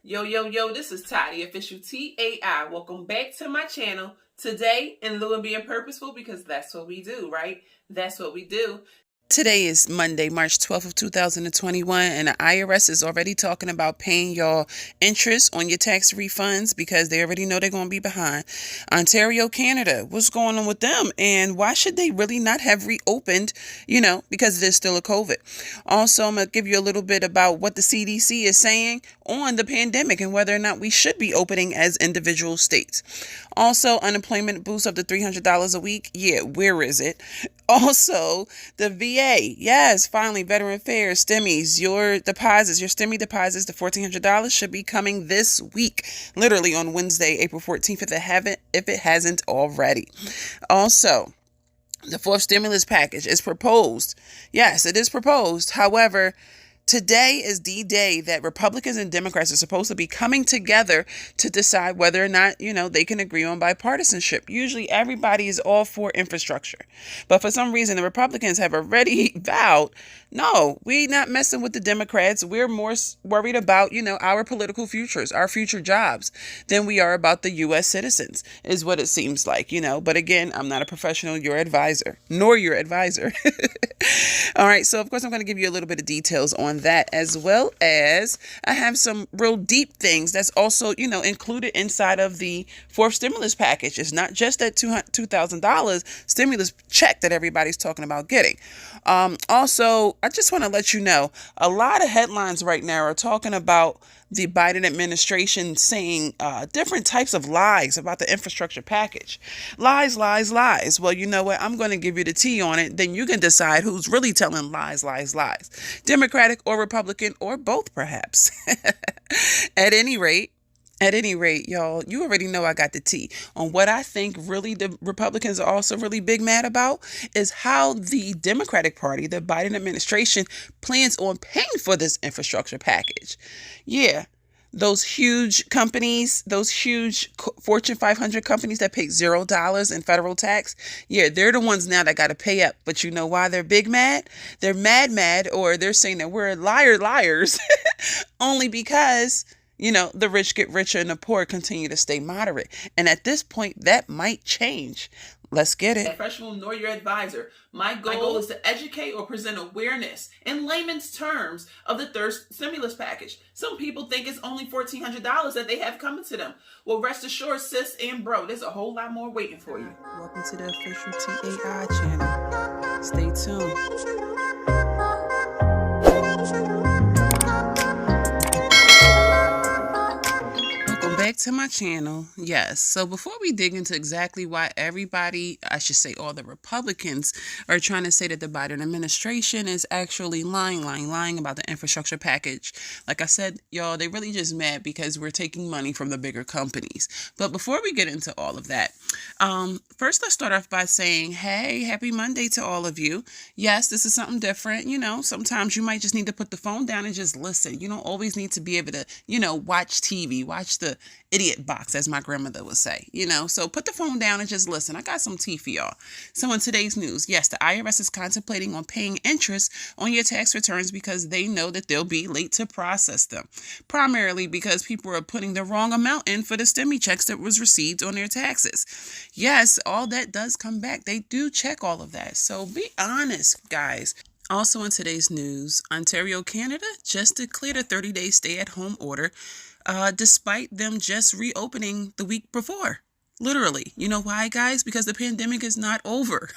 Yo, yo, yo, this is Ty, the official TAI. Welcome back to my channel. Today, in lieu of being purposeful, because that's what we do, right? That's what we do. Today is Monday, March 12th of 2021, and the IRS is already talking about paying y'all interest on your tax refunds because they already know they're going to be behind. Ontario, Canada, what's going on with them? And why should they really not have reopened, because there's still a COVID? Also, I'm going to give you a little bit about what the CDC is saying on the pandemic and whether or not we should be opening as individual states. Also, unemployment boost up to $300 a week. Yeah, where is it? Also, the VA. Yes, finally, Veteran Affairs, STIMIs, your STIMI deposits, the $1,400 should be coming this week, literally on Wednesday, April 14th, if it hasn't already. Also, the fourth stimulus package is proposed. Yes, it is proposed. However, today is the day that Republicans and Democrats are supposed to be coming together to decide whether or not, they can agree on bipartisanship. Usually everybody is all for infrastructure. But for some reason, the Republicans have already vowed, no, we're not messing with the Democrats. We're more worried about, our political futures, our future jobs, than we are about the U.S. citizens, is what it seems like, But again, I'm not a professional, your advisor, nor your advisor. All right. So, of course, I'm going to give you a little bit of details on that, as well as I have some real deep things that's also, included inside of the fourth stimulus package. It's not just that $2,000 stimulus check that everybody's talking about getting. Also, I just want to let you know, a lot of headlines right now are talking about the Biden administration saying different types of lies about the infrastructure package. Lies, lies, lies. Well, you know what? I'm going to give you the tea on it. Then you can decide who's really telling lies, lies, lies. Democratic or Republican or both, perhaps. At any rate, y'all, you already know I got the tea on what I think really the Republicans are also really big mad about is how the Democratic Party, the Biden administration, plans on paying for this infrastructure package. Yeah. Those huge companies, those huge Fortune 500 companies that pay $0 in federal tax. Yeah, they're the ones now that got to pay up. But you know why they're big mad? They're mad, or they're saying that we're liars only because the rich get richer and the poor continue to stay moderate. And at this point, that might change. Let's get it. Professional nor your advisor. My goal is to educate or present awareness in layman's terms of the third stimulus package. Some people think it's only $1,400 that they have coming to them. Well, rest assured, sis and bro, there's a whole lot more waiting for you. Welcome to the official TAI channel. Stay tuned. Back to my channel. Yes. So before we dig into exactly why everybody, I should say all the Republicans, are trying to say that the Biden administration is actually lying about the infrastructure package. Like I said, y'all, they really just mad because we're taking money from the bigger companies. But before we get into all of that, first let's start off by saying, hey, happy Monday to all of you. Yes, this is something different. Sometimes you might just need to put the phone down and just listen. You don't always need to be able to, watch TV, watch the idiot box, as my grandmother would say, so put the phone down and just listen. I got some tea for y'all. So in today's news, yes, the IRS is contemplating on paying interest on your tax returns because they know that they'll be late to process them, primarily because people are putting the wrong amount in for the STIMI checks that was received on their taxes. Yes, all that does come back. They do check all of that. So be honest, guys. Also in today's news, Ontario, Canada just declared a 30-day stay-at-home order despite them just reopening the week before. Literally. You know why, guys? Because the pandemic is not over.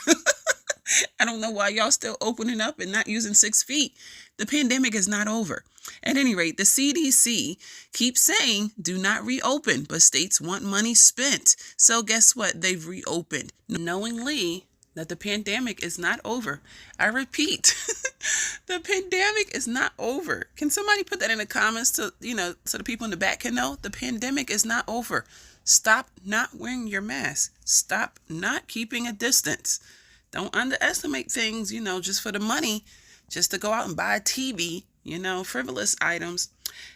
I don't know why y'all still opening up and not using 6 feet. The pandemic is not over. At any rate, the CDC keeps saying do not reopen, but states want money spent. So guess what? They've reopened, knowingly that the pandemic is not over. I repeat, the pandemic is not over. Can somebody put that in the comments so the people in the back can know? The pandemic is not over. Stop not wearing your mask. Stop not keeping a distance. Don't underestimate things, just for the money, just to go out and buy a TV, frivolous items.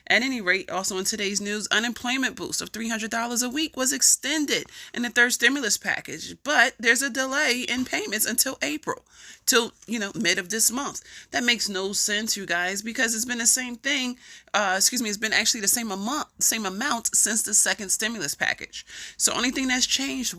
At any rate, also in today's news, unemployment boost of $300 a week was extended in the third stimulus package, but there's a delay in payments until April, till, mid of this month. That makes no sense, you guys, because it's been the same thing. It's been actually the same amount since the second stimulus package. So only thing that's changed,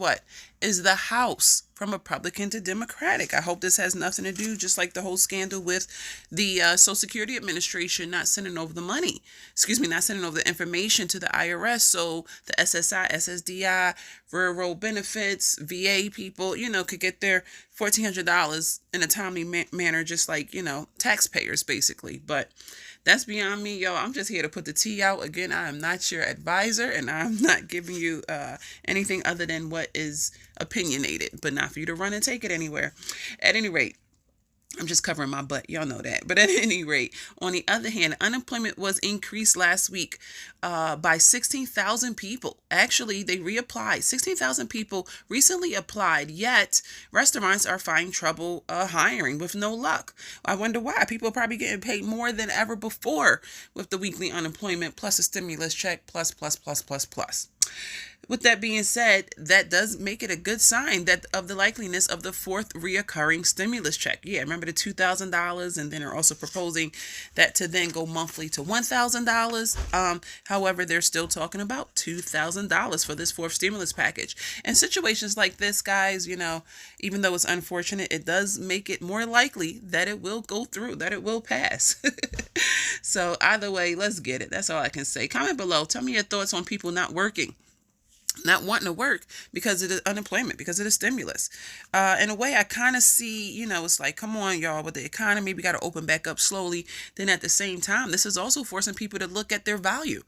is the House from Republican to Democratic. I hope this has nothing to do, just like the whole scandal with the Social Security Administration not sending over the money. Not sending over the information to the IRS. So the SSI, SSDI, rural benefits, VA people, could get their $1,400 in a timely manner, just like, taxpayers, basically. But that's beyond me, y'all. I'm just here to put the tea out. Again, I am not your advisor, and I'm not giving you anything other than what is opinionated, but not for you to run and take it anywhere. At any rate, I'm just covering my butt. Y'all know that. But at any rate, on the other hand, unemployment was increased last week by 16,000 people. Actually, they reapplied. 16,000 people recently applied, yet restaurants are finding trouble hiring with no luck. I wonder why. People are probably getting paid more than ever before with the weekly unemployment plus a stimulus check plus. With that being said, that does make it a good sign of the likeliness of the fourth reoccurring stimulus check. Yeah, remember the $2,000, and then they're also proposing that to then go monthly to $1,000. However, they're still talking about $2,000 for this fourth stimulus package. And situations like this, guys, even though it's unfortunate, it does make it more likely that it will go through, that it will pass. So either way, let's get it. That's all I can say. Comment below. Tell me your thoughts on people not working, not wanting to work because of the unemployment, because of the stimulus. In a way, I kind of see, it's like, come on, y'all, with the economy, we got to open back up slowly. Then at the same time, this is also forcing people to look at their value.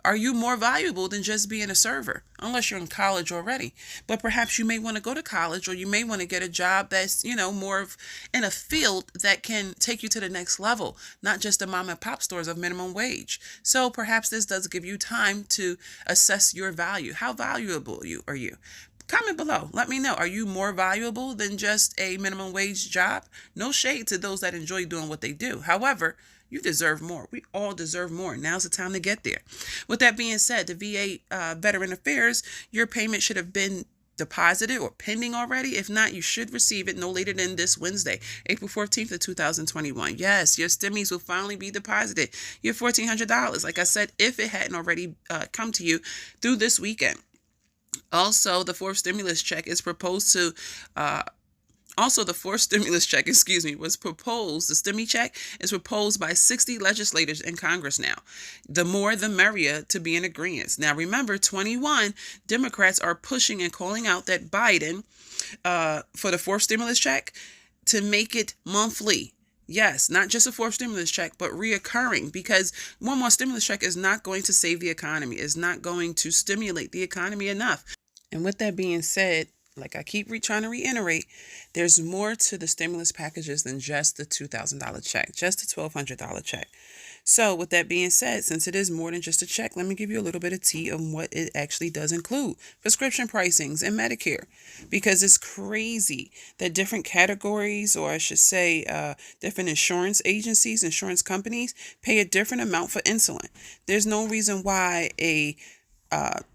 Are you more valuable than just being a server? Unless you're in college already. But perhaps you may want to go to college, or you may want to get a job that's, more of in a field that can take you to the next level, not just the mom and pop stores of minimum wage. So perhaps this does give you time to assess your value. How valuable are you? Comment below. Let me know. Are you more valuable than just a minimum wage job? No shade to those that enjoy doing what they do. However, you deserve more. We all deserve more. Now's the time to get there. With that being said, the VA Veteran Affairs, your payment should have been deposited or pending already. If not, you should receive it no later than this Wednesday, April 14th of 2021. Yes, your stimmies will finally be deposited. Your $1,400, like I said, if it hadn't already come to you through this weekend. Also, the fourth stimulus check is proposed to the fourth stimulus check, was proposed. The stimmy check is proposed by 60 legislators in Congress now. The more, the merrier to be in agreement. Now, remember, 21 Democrats are pushing and calling out that Biden, for the fourth stimulus check, to make it monthly. Yes, not just a fourth stimulus check, but reoccurring, because one more stimulus check is not going to save the economy, is not going to stimulate the economy enough. And with that being said, like I keep trying to reiterate, there's more to the stimulus packages than just the $2,000 check, just the $1,200 check. So with that being said, since it is more than just a check, let me give you a little bit of tea on what it actually does include. Prescription pricings and Medicare, because it's crazy that different categories, or I should say different insurance agencies, insurance companies, pay a different amount for insulin. There's no reason why a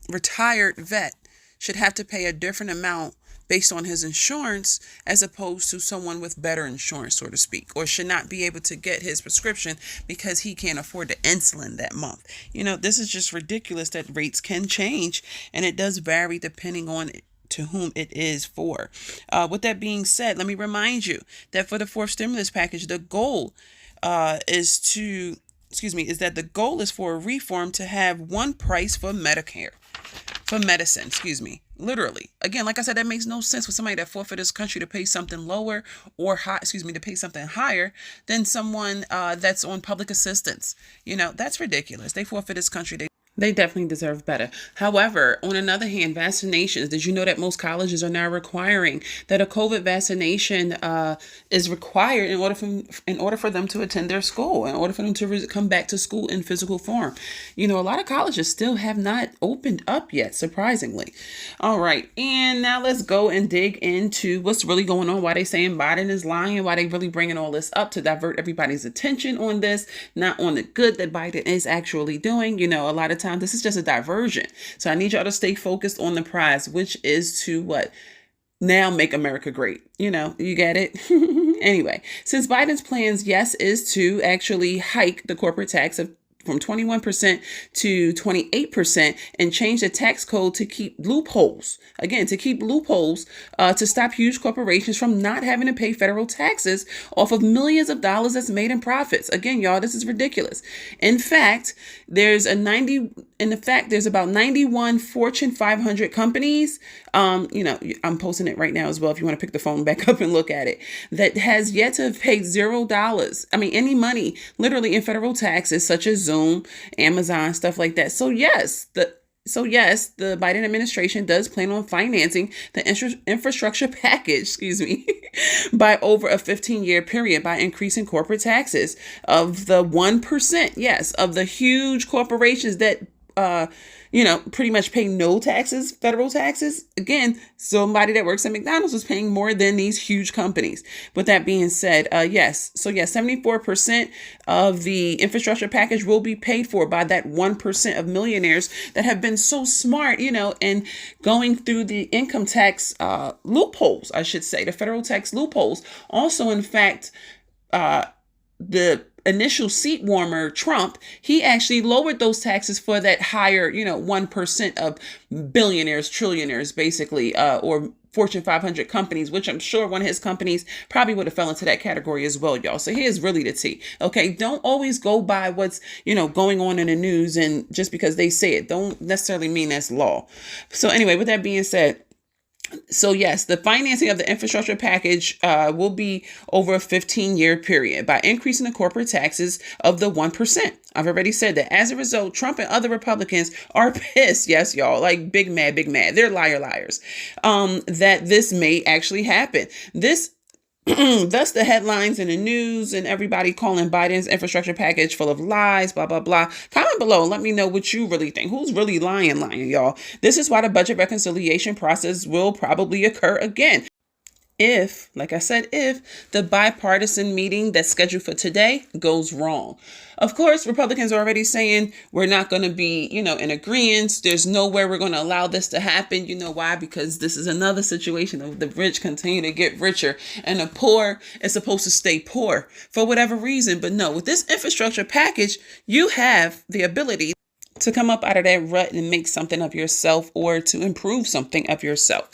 retired vet should have to pay a different amount based on his insurance as opposed to someone with better insurance, so to speak, or should not be able to get his prescription because he can't afford the insulin that month. This is just ridiculous that rates can change, and it does vary depending on to whom it is for. With that being said, let me remind you that for the fourth stimulus package, the goal is the goal is for a reform to have one price for medicine, literally. Again, like I said, that makes no sense for somebody that fought for this country to pay something lower or to pay something higher than someone that's on public assistance. That's ridiculous. They fought for this country. They definitely deserve better. However, on another hand, vaccinations. Did you know that most colleges are now requiring that a COVID vaccination is required in order for them to attend their school, in order for them to come back to school in physical form? You know, a lot of colleges still have not opened up yet, surprisingly. All right, and now let's go and dig into what's really going on. Why they saying Biden is lying? Why they really bringing all this up to divert everybody's attention on this, not on the good that Biden is actually doing. You know, a lot of times this is just a diversion. So I need y'all to stay focused on the prize, which is to what? Now make America great. You know, you get it? Anyway, since Biden's plans, yes, is to actually hike the corporate tax from 21% to 28% and change the tax code to keep loopholes. Again, to keep loopholes to stop huge corporations from not having to pay federal taxes off of millions of dollars that's made in profits. Again, y'all, this is ridiculous. In fact, there's about 91 Fortune 500 companies. You know, I'm posting it right now as well if you want to pick the phone back up and look at it, that has yet to have paid $0. I mean, any money literally in federal taxes, such as Zoom, Amazon, stuff like that. So yes, the Biden administration does plan on financing the infrastructure package, by over a 15-year period by increasing corporate taxes of the 1%, yes, of the huge corporations that pretty much pay no taxes, federal taxes. Again, somebody that works at McDonald's is paying more than these huge companies. With that being said, yes. So yes, 74% of the infrastructure package will be paid for by that 1% of millionaires that have been so smart, and going through the income tax loopholes, I should say, the federal tax loopholes. Also, in fact, the initial seat warmer, Trump, he actually lowered those taxes for that higher, 1% of billionaires, trillionaires, basically, or Fortune 500 companies, which I'm sure one of his companies probably would have fell into that category as well, y'all. So here's really the tea. Okay. Don't always go by what's, going on in the news, and just because they say it, don't necessarily mean that's law. So anyway, with that being said, so yes, the financing of the infrastructure package will be over a 15-year period by increasing the corporate taxes of the 1%. I've already said that. As a result, Trump and other Republicans are pissed. Yes, y'all, like big mad. They're liars. That this may actually happen. Thus the headlines in the news and everybody calling Biden's infrastructure package full of lies, blah, blah, blah. Comment below and let me know what you really think. Who's really lying, y'all? This is why the budget reconciliation process will probably occur again. If the bipartisan meeting that's scheduled for today goes wrong. Of course, Republicans are already saying we're not going to be, in agreement. There's no way we're going to allow this to happen. You know why? Because this is another situation of the rich continue to get richer and the poor is supposed to stay poor for whatever reason. But no, with this infrastructure package, you have the ability to come up out of that rut and make something of yourself, or to improve something of yourself.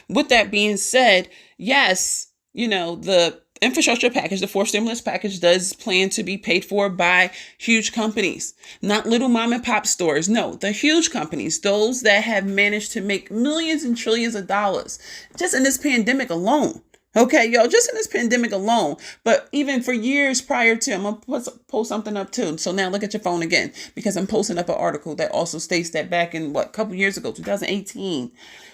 With that being said, yes, the infrastructure package, the fourth stimulus package, does plan to be paid for by huge companies, not little mom and pop stores. No, the huge companies, those that have managed to make millions and trillions of dollars just in this pandemic alone. Okay, y'all, just in this pandemic alone. But even for years prior to, I'm going to post something up too. So now look at your phone again, because I'm posting up an article that also states that back in a couple years ago, 2018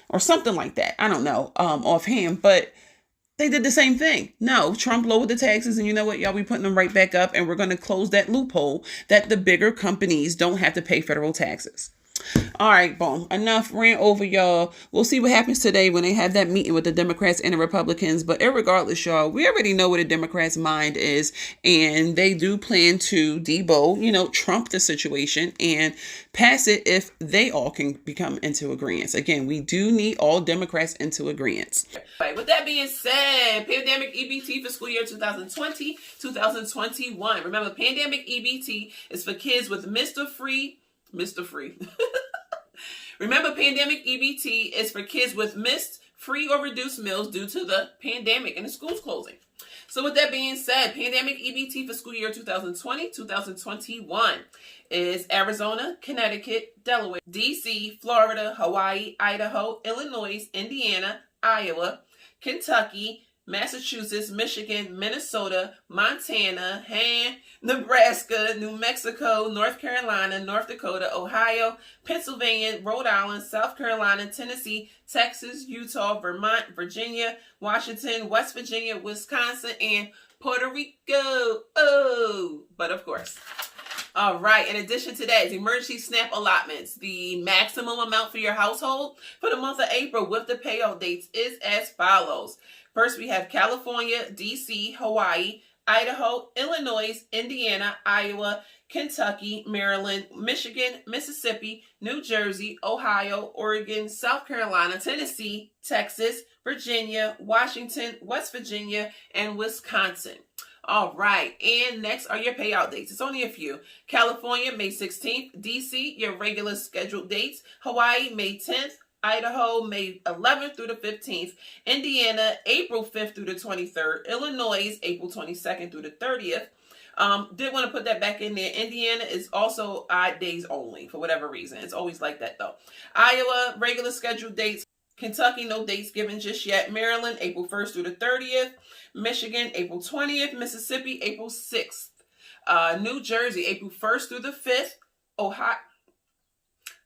or something like that. I don't know, offhand, but they did the same thing. No, Trump lowered the taxes, and you know what, y'all, we putting them right back up, and we're going to close that loophole that the bigger companies don't have to pay federal taxes. All right, boom. Enough rant over, y'all. We'll see what happens today when they have that meeting with the Democrats and the Republicans. But irregardless, y'all, we already know what the Democrats' mind is, and they do plan to Trump the situation and pass it if they all can become into agreement. Again, we do need all Democrats into agreement. Right. With that being said, pandemic EBT for school year 2020-2021. Remember, pandemic EBT is for kids with Mr. Free. Remember, pandemic EBT is for kids with missed, free, or reduced meals due to the pandemic and the schools closing. So with that being said, pandemic EBT for school year 2020-2021 is Arizona, Connecticut, Delaware, DC, Florida, Hawaii, Idaho, Illinois, Indiana, Iowa, Kentucky, Massachusetts, Michigan, Minnesota, Montana, Nebraska, New Mexico, North Carolina, North Dakota, Ohio, Pennsylvania, Rhode Island, South Carolina, Tennessee, Texas, Utah, Vermont, Virginia, Washington, West Virginia, Wisconsin, and Puerto Rico. Oh, but of course. All right, in addition to that, emergency SNAP allotments. The maximum amount for your household for the month of April with the payout dates is as follows. First, we have California, DC, Hawaii, Idaho, Illinois, Indiana, Iowa, Kentucky, Maryland, Michigan, Mississippi, New Jersey, Ohio, Oregon, South Carolina, Tennessee, Texas, Virginia, Washington, West Virginia, and Wisconsin. All right, and next are your payout dates. It's only a few. California, May 16th. DC, your regular scheduled dates. Hawaii, May 10th. Idaho, May 11th through the 15th. Indiana, April 5th through the 23rd. Illinois, April 22nd through the 30th. Did want to put that back in there. Indiana is also odd days only for whatever reason. It's always like that though. Iowa, regular scheduled dates. Kentucky, no dates given just yet. Maryland, April 1st through the 30th. Michigan, April 20th. Mississippi, April 6th. New Jersey, April 1st through the 5th.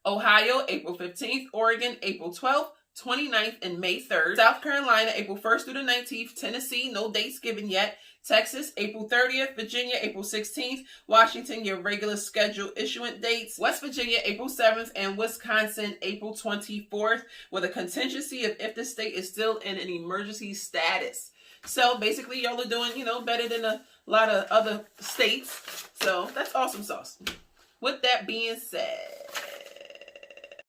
Ohio, April 15th. Oregon, April 12th. 29th and May 3rd. South Carolina, April 1st through the 19th. Tennessee, no dates given yet. Texas, April 30th. Virginia, April 16th. Washington, your regular scheduled issuance dates. West Virginia, April 7th. And Wisconsin, April 24th. With a contingency of if the state is still in an emergency status. So basically, y'all are doing, better than a lot of other states. So that's awesome sauce. With that being said,